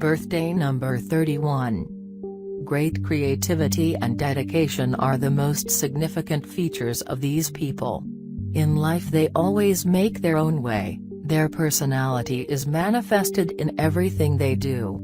Birthday number 31. Great creativity and dedication are the most significant features of these people. In life they always make their own way, their personality is manifested in everything they do.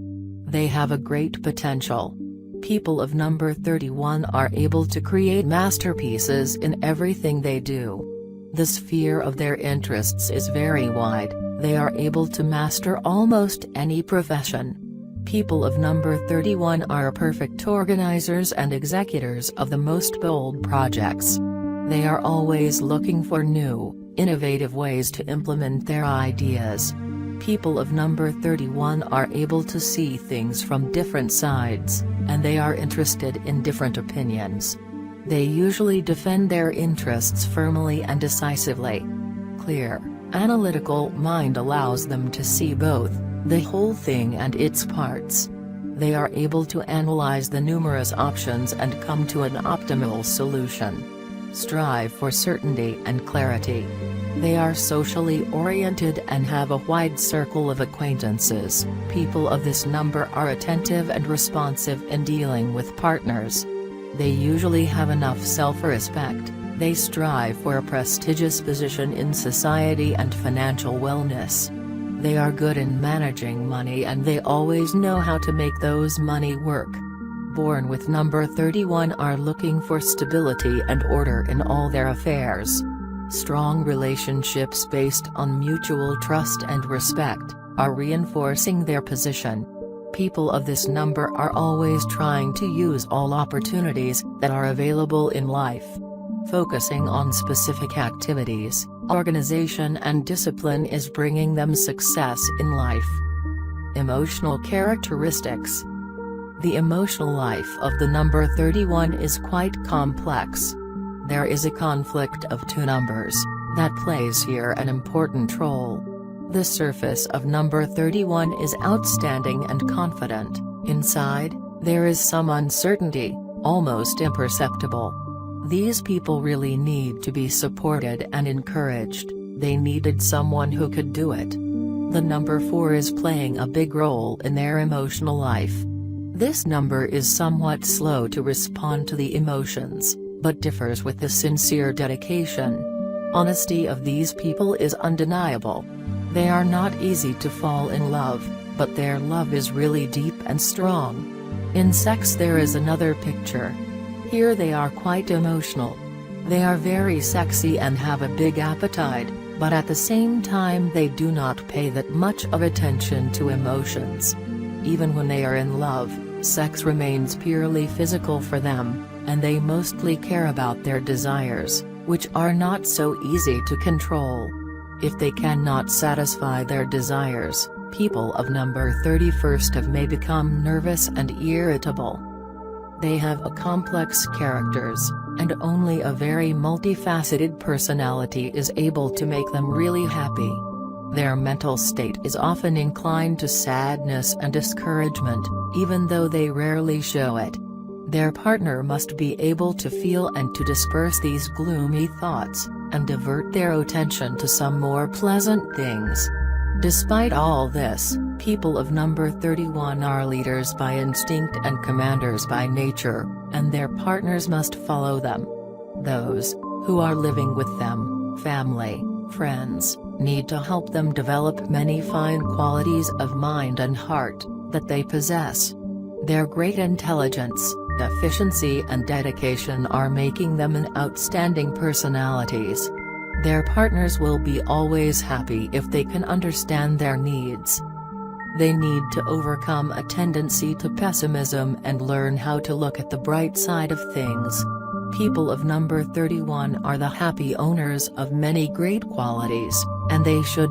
They have a great potential. People of number 31 are able to create masterpieces in everything they do. The sphere of their interests is very wide, they are able to master almost any profession. People of number 31 are perfect organizers and executors of the most bold projects. They are always looking for new, innovative ways to implement their ideas. People of number 31 are able to see things from different sides, and they are interested in different opinions. They usually defend their interests firmly and decisively. Clear, analytical mind allows them to see both the whole thing and its parts. They are able to analyze the numerous options and come to an optimal solution. Strive for certainty and clarity. They are socially oriented and have a wide circle of acquaintances. People of this number are attentive and responsive in dealing with partners. They usually have enough self-respect. They strive for a prestigious position in society and financial wellness. They are good in managing money and they always know how to make those money work. Born with number 31 are looking for stability and order in all their affairs. Strong relationships based on mutual trust and respect are reinforcing their position. People of this number are always trying to use all opportunities that are available in life. Focusing on specific activities, organization and discipline is bringing them success in life. Emotional characteristics. The emotional life of the number 31 is quite complex. There is a conflict of two numbers that plays here an important role. The surface of number 31 is outstanding and confident. Inside, there is some uncertainty, almost imperceptible. These people really need to be supported and encouraged. They needed someone who could do it. The number 4 is playing a big role in their emotional life. This number is somewhat slow to respond to the emotions, but differs with the sincere dedication. Honesty of these people is undeniable. They are not easy to fall in love, but their love is really deep and strong. In sex there is another picture. Here they are quite emotional. They are very sexy and have a big appetite, but at the same time they do not pay that much of attention to emotions. Even when they are in love, sex remains purely physical for them, and they mostly care about their desires, which are not so easy to control. If they cannot satisfy their desires, people of number 31 may become nervous and irritable. They have a complex characters, and only a very multifaceted personality is able to make them really happy. Their mental state is often inclined to sadness and discouragement, even though they rarely show it. Their partner must be able to feel and to disperse these gloomy thoughts, and divert their attention to some more pleasant things. Despite all this, people of number 31 are leaders by instinct and commanders by nature, and their partners must follow them. Those who are living with them, family, friends, need to help them develop many fine qualities of mind and heart that they possess. Their great intelligence, efficiency and dedication are making them an outstanding personalities. Their partners will be always happy if they can understand their needs. They need to overcome a tendency to pessimism and learn how to look at the bright side of things. People of number 31 are the happy owners of many great qualities, and they should